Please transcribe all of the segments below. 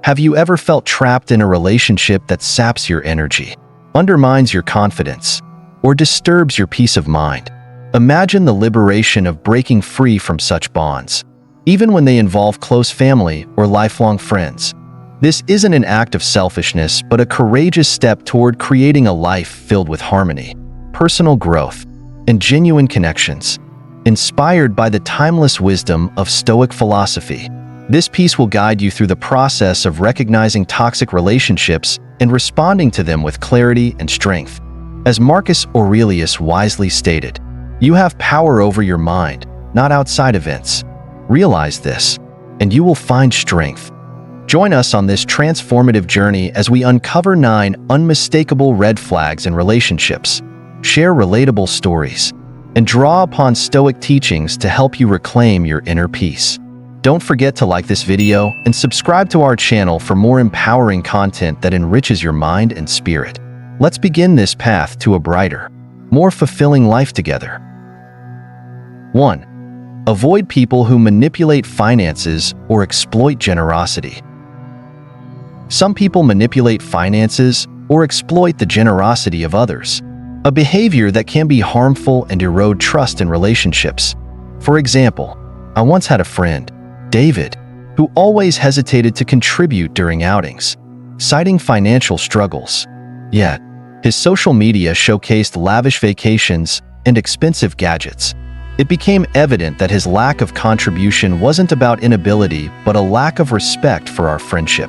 Have you ever felt trapped in a relationship that saps your energy, undermines your confidence, or disturbs your peace of mind? Imagine the liberation of breaking free from such bonds, even when they involve close family or lifelong friends. This isn't an act of selfishness, but a courageous step toward creating a life filled with harmony, personal growth, and genuine connections. Inspired by the timeless wisdom of Stoic philosophy, this piece will guide you through the process of recognizing toxic relationships and responding to them with clarity and strength. As Marcus Aurelius wisely stated, "You have power over your mind, not outside events." Realize this, and you will find strength. Join us on this transformative journey as we uncover 9 unmistakable red flags in relationships, share relatable stories, and draw upon Stoic teachings to help you reclaim your inner peace. Don't forget to like this video and subscribe to our channel for more empowering content that enriches your mind and spirit. Let's begin this path to a brighter, more fulfilling life together. 1. Avoid people who manipulate finances or exploit generosity. Some people manipulate finances or exploit the generosity of others, a behavior that can be harmful and erode trust in relationships. For example, I once had a friend, David, who always hesitated to contribute during outings, citing financial struggles. Yet, his social media showcased lavish vacations and expensive gadgets. It became evident that his lack of contribution wasn't about inability, but a lack of respect for our friendship.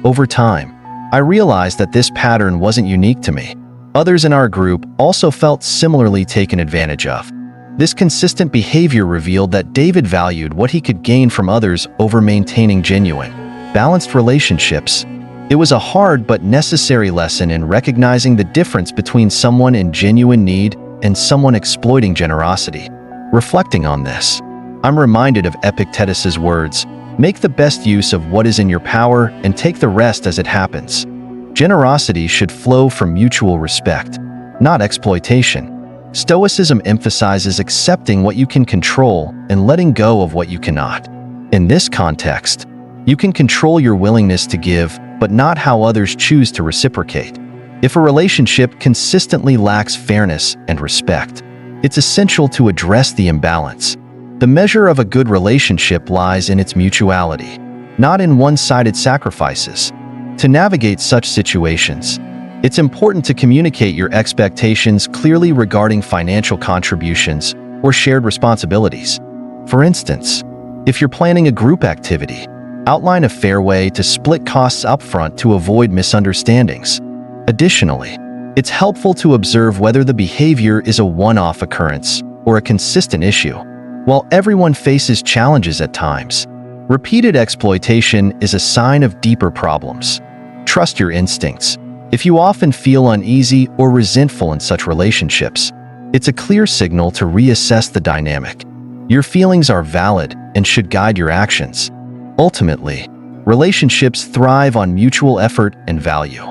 Over time, I realized that this pattern wasn't unique to me. Others in our group also felt similarly taken advantage of. This consistent behavior revealed that David valued what he could gain from others over maintaining genuine, balanced relationships. It was a hard but necessary lesson in recognizing the difference between someone in genuine need and someone exploiting generosity. Reflecting on this, I'm reminded of Epictetus' words, "Make the best use of what is in your power and take the rest as it happens." Generosity should flow from mutual respect, not exploitation. Stoicism emphasizes accepting what you can control and letting go of what you cannot. In this context, you can control your willingness to give, but not how others choose to reciprocate. If a relationship consistently lacks fairness and respect, it's essential to address the imbalance. The measure of a good relationship lies in its mutuality, not in one-sided sacrifices. To navigate such situations, it's important to communicate your expectations clearly regarding financial contributions or shared responsibilities. For instance, if you're planning a group activity, outline a fair way to split costs upfront to avoid misunderstandings. Additionally, it's helpful to observe whether the behavior is a one-off occurrence or a consistent issue. While everyone faces challenges at times, repeated exploitation is a sign of deeper problems. Trust your instincts. If you often feel uneasy or resentful in such relationships, it's a clear signal to reassess the dynamic. Your feelings are valid and should guide your actions. Ultimately, relationships thrive on mutual effort and value.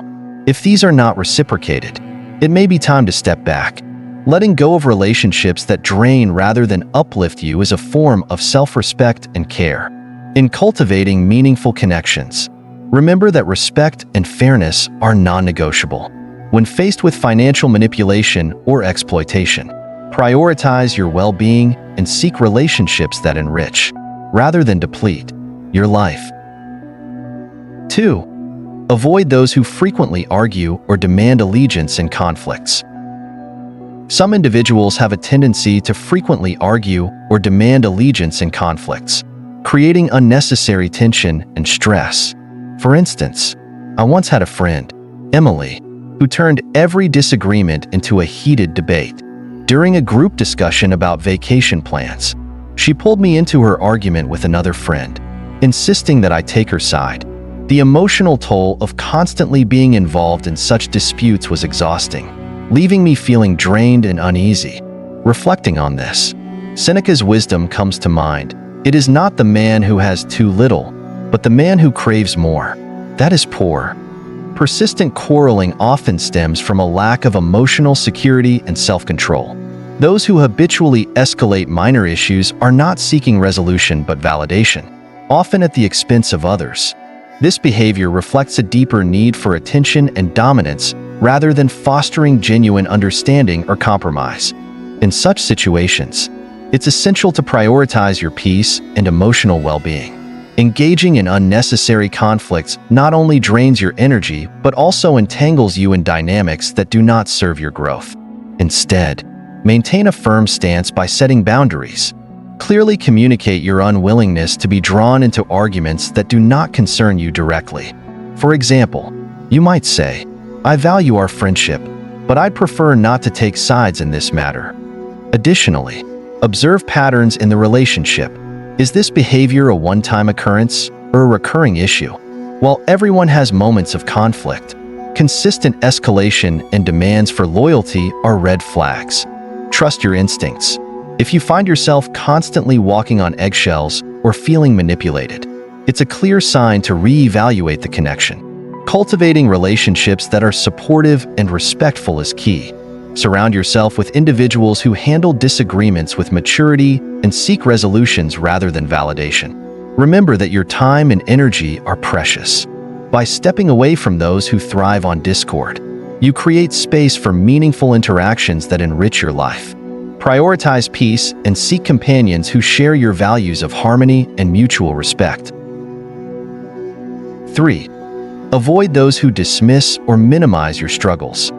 If these are not reciprocated, it may be time to step back. Letting go of relationships that drain rather than uplift you is a form of self-respect and care. In cultivating meaningful connections, remember that respect and fairness are non-negotiable. When faced with financial manipulation or exploitation, prioritize your well-being and seek relationships that enrich, rather than deplete, your life. 2. Avoid those who frequently argue or demand allegiance in conflicts. Some individuals have a tendency to frequently argue or demand allegiance in conflicts, creating unnecessary tension and stress. For instance, I once had a friend, Emily, who turned every disagreement into a heated debate. During a group discussion about vacation plans, she pulled me into her argument with another friend, insisting that I take her side. The emotional toll of constantly being involved in such disputes was exhausting, leaving me feeling drained and uneasy. Reflecting on this, Seneca's wisdom comes to mind. It is not the man who has too little, but the man who craves more. That is poor. Persistent quarreling often stems from a lack of emotional security and self-control. Those who habitually escalate minor issues are not seeking resolution but validation, often at the expense of others. This behavior reflects a deeper need for attention and dominance rather than fostering genuine understanding or compromise. In such situations, it's essential to prioritize your peace and emotional well-being. Engaging in unnecessary conflicts not only drains your energy, but also entangles you in dynamics that do not serve your growth. Instead, maintain a firm stance by setting boundaries. Clearly communicate your unwillingness to be drawn into arguments that do not concern you directly. For example, you might say, "I value our friendship, but I'd prefer not to take sides in this matter." Additionally, observe patterns in the relationship. Is this behavior a one-time occurrence or a recurring issue? While everyone has moments of conflict, consistent escalation and demands for loyalty are red flags. Trust your instincts. If you find yourself constantly walking on eggshells or feeling manipulated, it's a clear sign to reevaluate the connection. Cultivating relationships that are supportive and respectful is key. Surround yourself with individuals who handle disagreements with maturity and seek resolutions rather than validation. Remember that your time and energy are precious. By stepping away from those who thrive on discord, you create space for meaningful interactions that enrich your life. Prioritize peace and seek companions who share your values of harmony and mutual respect. 3. Avoid those who dismiss or minimize your struggles.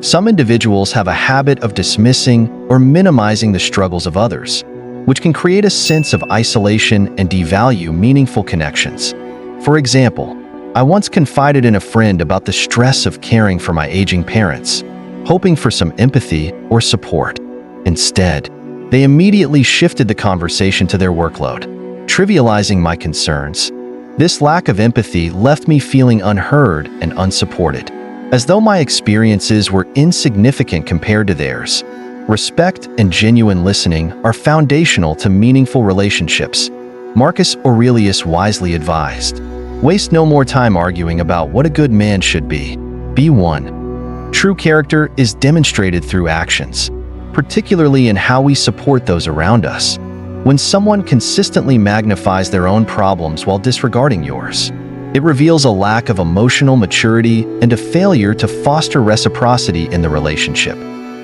Some individuals have a habit of dismissing or minimizing the struggles of others, which can create a sense of isolation and devalue meaningful connections. For example, I once confided in a friend about the stress of caring for my aging parents, hoping for some empathy or support. Instead, they immediately shifted the conversation to their workload, trivializing my concerns. This lack of empathy left me feeling unheard and unsupported, as though my experiences were insignificant compared to theirs. Respect and genuine listening are foundational to meaningful relationships. Marcus Aurelius wisely advised, "Waste no more time arguing about what a good man should be. Be one." True character is demonstrated through actions, particularly in how we support those around us. When someone consistently magnifies their own problems while disregarding yours, it reveals a lack of emotional maturity and a failure to foster reciprocity in the relationship.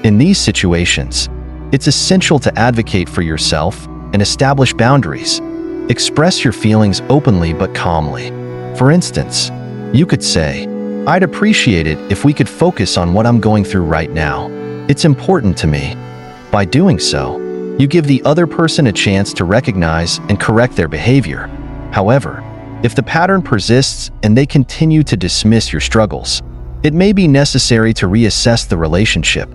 In these situations, it's essential to advocate for yourself and establish boundaries. Express your feelings openly but calmly. For instance, you could say, "I'd appreciate it if we could focus on what I'm going through right now. It's important to me." By doing so, you give the other person a chance to recognize and correct their behavior. However, if the pattern persists and they continue to dismiss your struggles, it may be necessary to reassess the relationship.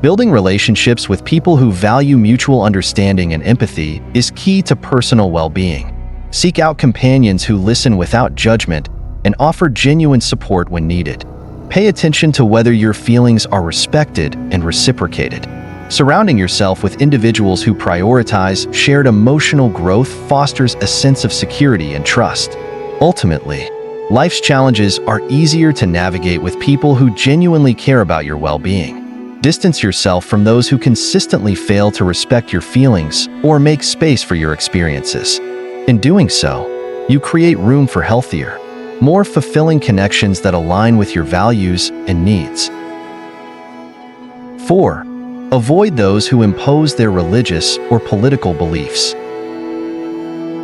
Building relationships with people who value mutual understanding and empathy is key to personal well-being. Seek out companions who listen without judgment and offer genuine support when needed. Pay attention to whether your feelings are respected and reciprocated. Surrounding yourself with individuals who prioritize shared emotional growth fosters a sense of security and trust. Ultimately, life's challenges are easier to navigate with people who genuinely care about your well-being. Distance yourself from those who consistently fail to respect your feelings or make space for your experiences. In doing so, you create room for healthier, more fulfilling connections that align with your values and needs. 4. Avoid those who impose their religious or political beliefs.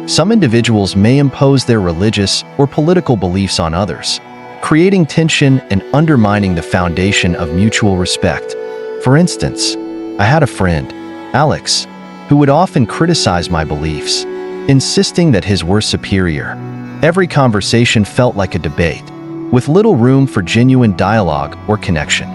Some individuals may impose their religious or political beliefs on others, creating tension and undermining the foundation of mutual respect. For instance, I had a friend, Alex, who would often criticize my beliefs, insisting that his were superior. Every conversation felt like a debate, with little room for genuine dialogue or connection.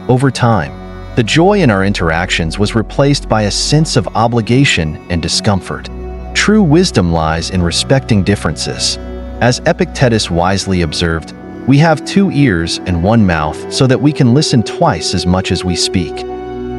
Over time, the joy in our interactions was replaced by a sense of obligation and discomfort. True wisdom lies in respecting differences. As Epictetus wisely observed, we have 2 ears and 1 mouth so that we can listen twice as much as we speak.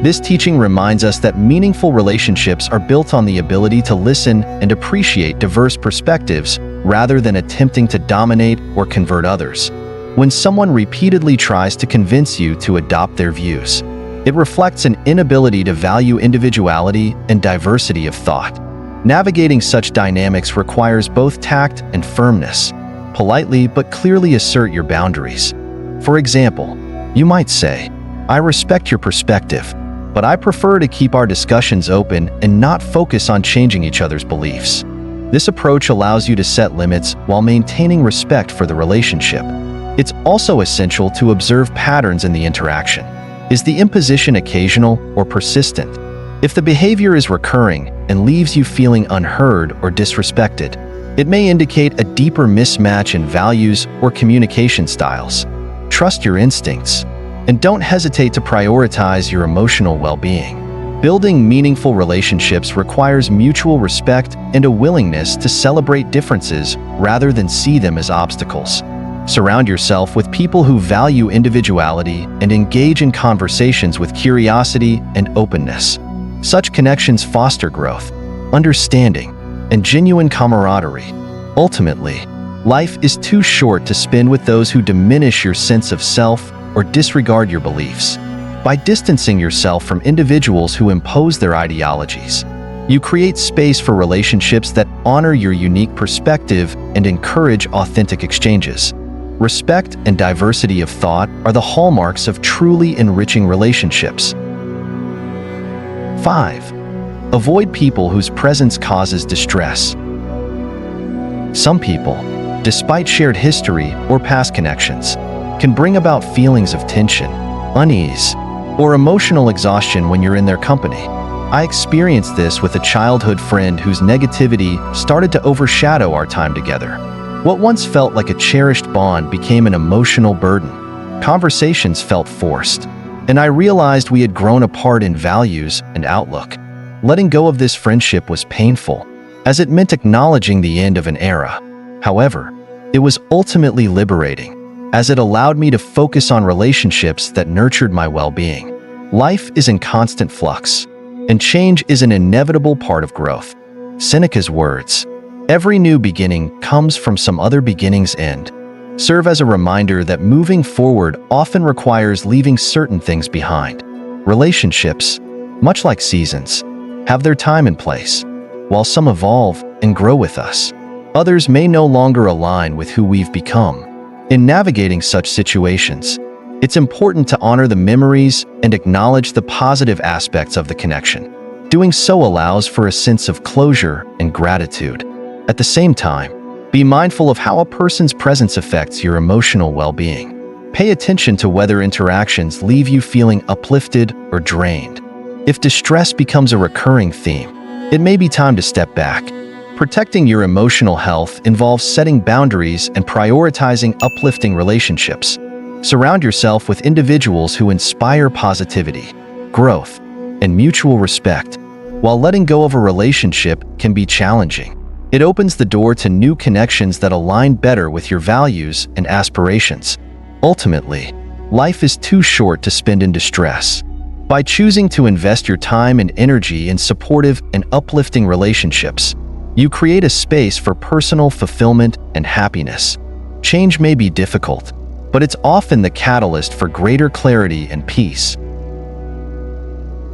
This teaching reminds us that meaningful relationships are built on the ability to listen and appreciate diverse perspectives rather than attempting to dominate or convert others. When someone repeatedly tries to convince you to adopt their views, it reflects an inability to value individuality and diversity of thought. Navigating such dynamics requires both tact and firmness. politely but clearly assert your boundaries. For example, you might say, "I respect your perspective, but I prefer to keep our discussions open and not focus on changing each other's beliefs." This approach allows you to set limits while maintaining respect for the relationship. It's also essential to observe patterns in the interaction. Is the imposition occasional or persistent? If the behavior is recurring and leaves you feeling unheard or disrespected, it may indicate a deeper mismatch in values or communication styles. Trust your instincts, and don't hesitate to prioritize your emotional well-being. Building meaningful relationships requires mutual respect and a willingness to celebrate differences rather than see them as obstacles. Surround yourself with people who value individuality and engage in conversations with curiosity and openness. Such connections foster growth, understanding, and genuine camaraderie. Ultimately, life is too short to spend with those who diminish your sense of self or disregard your beliefs. By distancing yourself from individuals who impose their ideologies, you create space for relationships that honor your unique perspective and encourage authentic exchanges. Respect and diversity of thought are the hallmarks of truly enriching relationships. 5. Avoid people whose presence causes distress. Some people, despite shared history or past connections, can bring about feelings of tension, unease, or emotional exhaustion when you're in their company. I experienced this with a childhood friend whose negativity started to overshadow our time together. What once felt like a cherished bond became an emotional burden. Conversations felt forced, and I realized we had grown apart in values and outlook. Letting go of this friendship was painful, as it meant acknowledging the end of an era. However, it was ultimately liberating, as it allowed me to focus on relationships that nurtured my well-being. Life is in constant flux, and change is an inevitable part of growth. Seneca's words, "Every new beginning comes from some other beginning's end," serve as a reminder that moving forward often requires leaving certain things behind. Relationships, much like seasons, have their time and place. While some evolve and grow with us, others may no longer align with who we've become. In navigating such situations, it's important to honor the memories and acknowledge the positive aspects of the connection. Doing so allows for a sense of closure and gratitude. At the same time, be mindful of how a person's presence affects your emotional well-being. Pay attention to whether interactions leave you feeling uplifted or drained. If distress becomes a recurring theme, it may be time to step back. Protecting your emotional health involves setting boundaries and prioritizing uplifting relationships. Surround yourself with individuals who inspire positivity, growth, and mutual respect. While letting go of a relationship can be challenging, it opens the door to new connections that align better with your values and aspirations. Ultimately, life is too short to spend in distress. By choosing to invest your time and energy in supportive and uplifting relationships, you create a space for personal fulfillment and happiness. Change may be difficult, but it's often the catalyst for greater clarity and peace.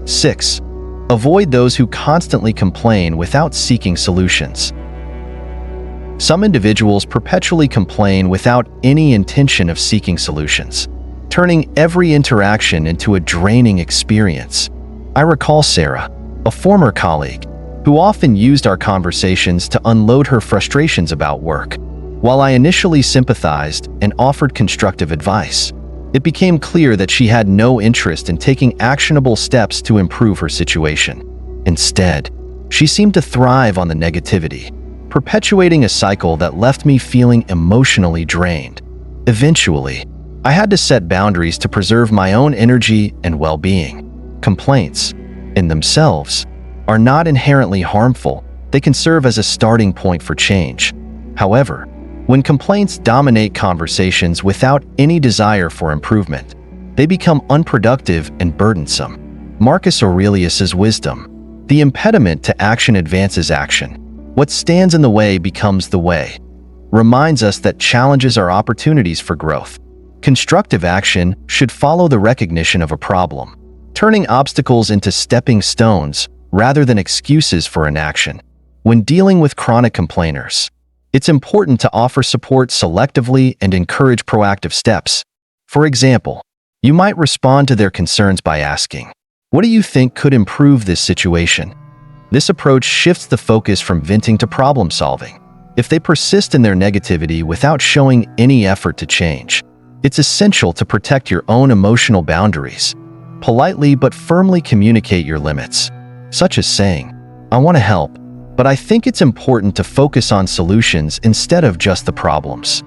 6. Avoid those who constantly complain without seeking solutions. Some individuals perpetually complain without any intention of seeking solutions, turning every interaction into a draining experience. I recall Sarah, a former colleague, who often used our conversations to unload her frustrations about work. While I initially sympathized and offered constructive advice, it became clear that she had no interest in taking actionable steps to improve her situation. Instead, she seemed to thrive on the negativity, perpetuating a cycle that left me feeling emotionally drained. Eventually, I had to set boundaries to preserve my own energy and well-being. Complaints, in themselves, are not inherently harmful. They can serve as a starting point for change. However, when complaints dominate conversations without any desire for improvement, they become unproductive and burdensome. Marcus Aurelius's wisdom, "The impediment to action advances action. What stands in the way becomes the way," reminds us that challenges are opportunities for growth. Constructive action should follow the recognition of a problem, turning obstacles into stepping stones rather than excuses for inaction. When dealing with chronic complainers, It's important to offer support selectively and encourage proactive steps. For example, you might respond to their concerns by asking, "What do you think could improve this situation?" This approach shifts the focus from venting to problem solving. If they persist in their negativity without showing any effort to change, it's essential to protect your own emotional boundaries. Politely but firmly communicate your limits, such as saying, "I want to help, but I think it's important to focus on solutions instead of just the problems."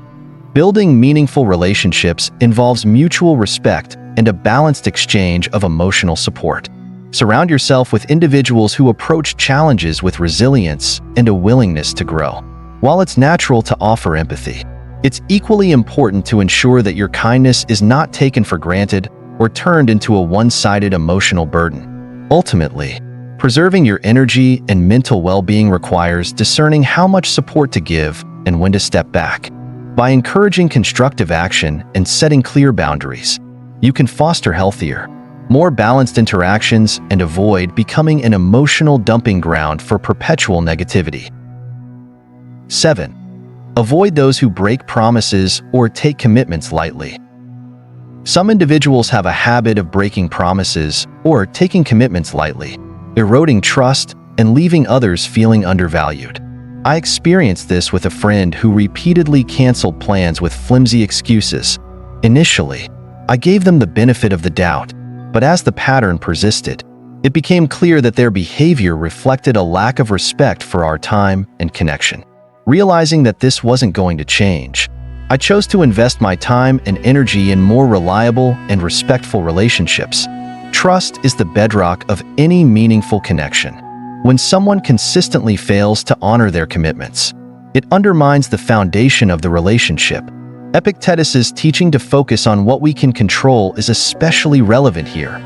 Building meaningful relationships involves mutual respect and a balanced exchange of emotional support. Surround yourself with individuals who approach challenges with resilience and a willingness to grow. While it's natural to offer empathy, it's equally important to ensure that your kindness is not taken for granted or turned into a one-sided emotional burden. Ultimately, preserving your energy and mental well-being requires discerning how much support to give and when to step back. By encouraging constructive action and setting clear boundaries, you can foster healthier, more balanced interactions and avoid becoming an emotional dumping ground for perpetual negativity. 7. Avoid those who break promises or take commitments lightly. Some individuals have a habit of breaking promises or taking commitments lightly, eroding trust and leaving others feeling undervalued. I experienced this with a friend who repeatedly canceled plans with flimsy excuses. Initially, I gave them the benefit of the doubt, but as the pattern persisted, it became clear that their behavior reflected a lack of respect for our time and connection. Realizing that this wasn't going to change, I chose to invest my time and energy in more reliable and respectful relationships. Trust is the bedrock of any meaningful connection. When someone consistently fails to honor their commitments, it undermines the foundation of the relationship. Epictetus's teaching to focus on what we can control is especially relevant here.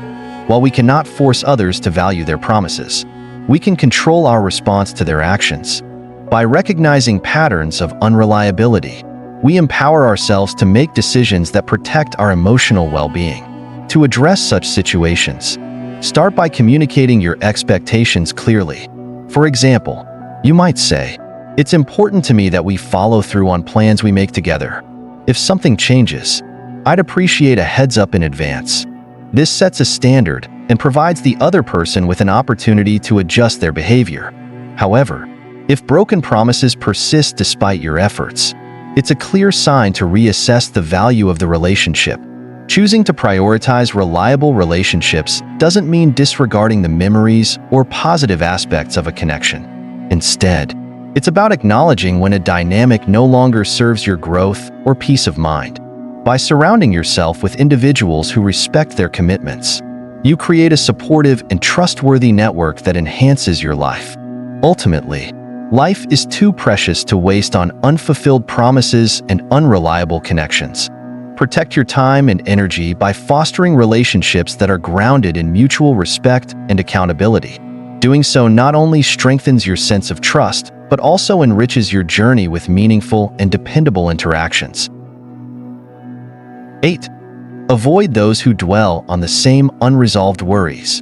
While we cannot force others to value their promises, we can control our response to their actions. By recognizing patterns of unreliability, we empower ourselves to make decisions that protect our emotional well-being. To address such situations, start by communicating your expectations clearly. For example, you might say, "It's important to me that we follow through on plans we make together. If something changes, I'd appreciate a heads up in advance." This sets a standard and provides the other person with an opportunity to adjust their behavior. However, if broken promises persist despite your efforts, it's a clear sign to reassess the value of the relationship. Choosing to prioritize reliable relationships doesn't mean disregarding the memories or positive aspects of a connection. Instead, it's about acknowledging when a dynamic no longer serves your growth or peace of mind. By surrounding yourself with individuals who respect their commitments, you create a supportive and trustworthy network that enhances your life. Ultimately, life is too precious to waste on unfulfilled promises and unreliable connections. Protect your time and energy by fostering relationships that are grounded in mutual respect and accountability. Doing so not only strengthens your sense of trust, but also enriches your journey with meaningful and dependable interactions. 8. Avoid those who dwell on the same unresolved worries.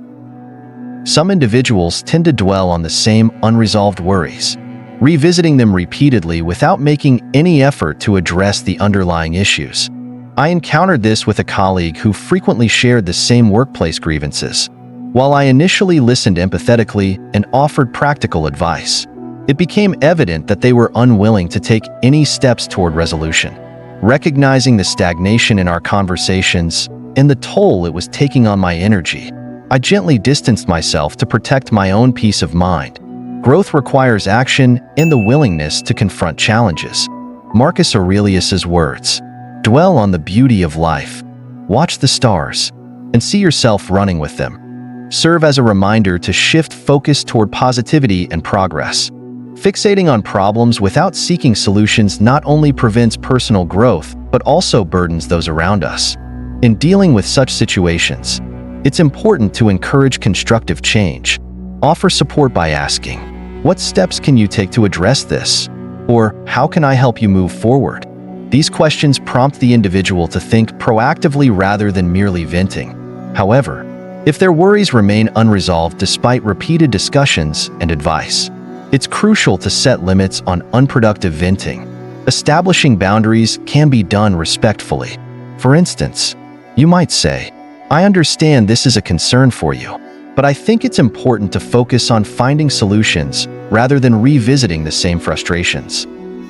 Some individuals tend to dwell on the same unresolved worries, revisiting them repeatedly without making any effort to address the underlying issues. I encountered this with a colleague who frequently shared the same workplace grievances. While I initially listened empathetically and offered practical advice, it became evident that they were unwilling to take any steps toward resolution. Recognizing the stagnation in our conversations and the toll it was taking on my energy, I gently distanced myself to protect my own peace of mind. Growth requires action and the willingness to confront challenges. Marcus Aurelius's words, "Dwell on the beauty of life, watch the stars, and see yourself running with them," serve as a reminder to shift focus toward positivity and progress. Fixating on problems without seeking solutions not only prevents personal growth, but also burdens those around us. In dealing with such situations, it's important to encourage constructive change. Offer support by asking, "What steps can you take to address this?" Or, "How can I help you move forward?" These questions prompt the individual to think proactively rather than merely venting. However, if their worries remain unresolved despite repeated discussions and advice, It's crucial to set limits on unproductive venting. Establishing boundaries can be done respectfully. For instance, you might say, "I understand this is a concern for you, but I think it's important to focus on finding solutions rather than revisiting the same frustrations."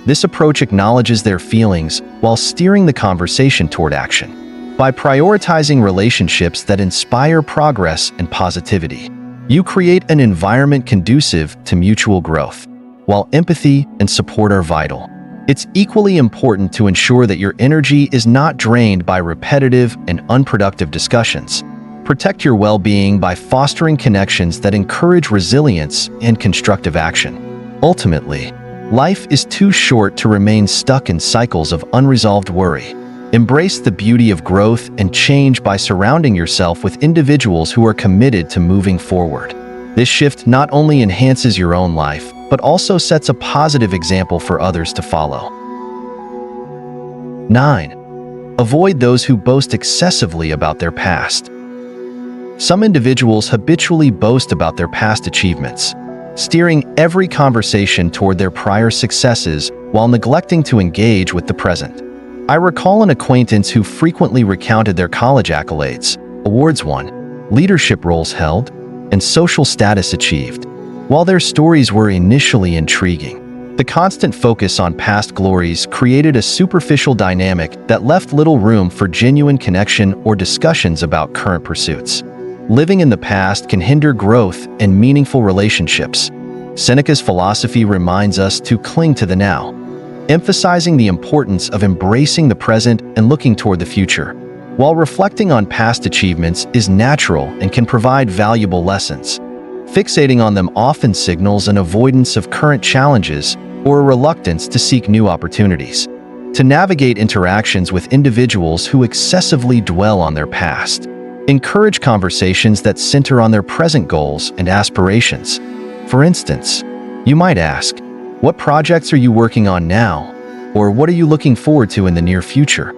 This approach acknowledges their feelings while steering the conversation toward action. By prioritizing relationships that inspire progress and positivity, you create an environment conducive to mutual growth. While empathy and support are vital, it's equally important to ensure that your energy is not drained by repetitive and unproductive discussions. Protect your well-being by fostering connections that encourage resilience and constructive action. Ultimately, life is too short to remain stuck in cycles of unresolved worry. Embrace the beauty of growth and change by surrounding yourself with individuals who are committed to moving forward. This shift not only enhances your own life, but also sets a positive example for others to follow. 9. Avoid those who boast excessively about their past. Some individuals habitually boast about their past achievements, steering every conversation toward their prior successes while neglecting to engage with the present. I recall an acquaintance who frequently recounted their college accolades, awards won, leadership roles held, and social status achieved. While their stories were initially intriguing, the constant focus on past glories created a superficial dynamic that left little room for genuine connection or discussions about current pursuits. Living in the past can hinder growth and meaningful relationships. Seneca's philosophy reminds us to cling to the now, emphasizing the importance of embracing the present and looking toward the future. While reflecting on past achievements is natural and can provide valuable lessons, fixating on them often signals an avoidance of current challenges or a reluctance to seek new opportunities. To navigate interactions with individuals who excessively dwell on their past, encourage conversations that center on their present goals and aspirations. For instance, you might ask, "What projects are you working on now?" Or "What are you looking forward to in the near future?"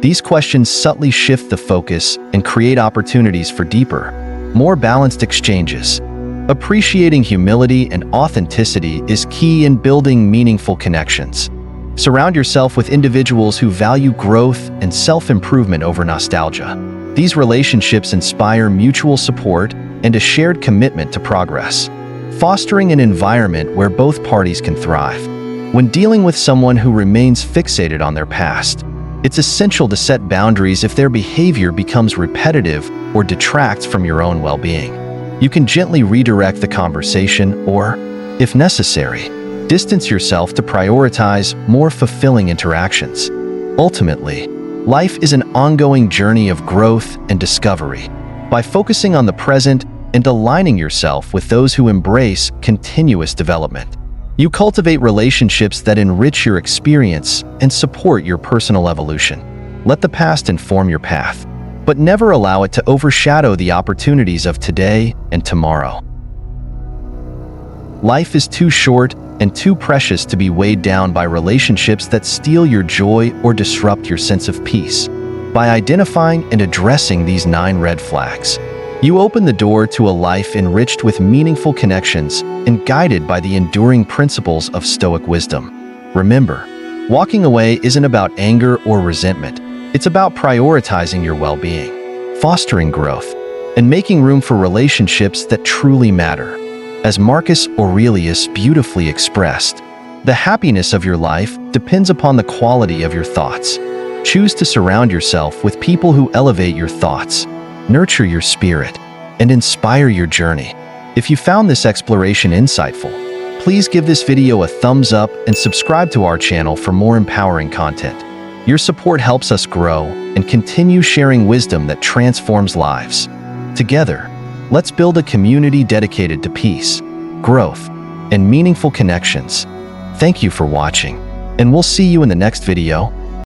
These questions subtly shift the focus and create opportunities for deeper, more balanced exchanges. Appreciating humility and authenticity is key in building meaningful connections. Surround yourself with individuals who value growth and self-improvement over nostalgia. These relationships inspire mutual support and a shared commitment to progress, fostering an environment where both parties can thrive. When dealing with someone who remains fixated on their past, it's essential to set boundaries if their behavior becomes repetitive or detracts from your own well-being. You can gently redirect the conversation or, if necessary, distance yourself to prioritize more fulfilling interactions. Ultimately, life is an ongoing journey of growth and discovery. By focusing on the present and aligning yourself with those who embrace continuous development, you cultivate relationships that enrich your experience and support your personal evolution. Let the past inform your path, but never allow it to overshadow the opportunities of today and tomorrow. Life is too short and too precious to be weighed down by relationships that steal your joy or disrupt your sense of peace. By identifying and addressing these 9 red flags, you open the door to a life enriched with meaningful connections and guided by the enduring principles of Stoic wisdom. Remember, walking away isn't about anger or resentment. It's about prioritizing your well-being, fostering growth, and making room for relationships that truly matter. As Marcus Aurelius beautifully expressed, the happiness of your life depends upon the quality of your thoughts. Choose to surround yourself with people who elevate your thoughts, nurture your spirit, and inspire your journey. If you found this exploration insightful, please give this video a thumbs up and subscribe to our channel for more empowering content. Your support helps us grow and continue sharing wisdom that transforms lives. Together, let's build a community dedicated to peace, growth, and meaningful connections. Thank you for watching, and we'll see you in the next video.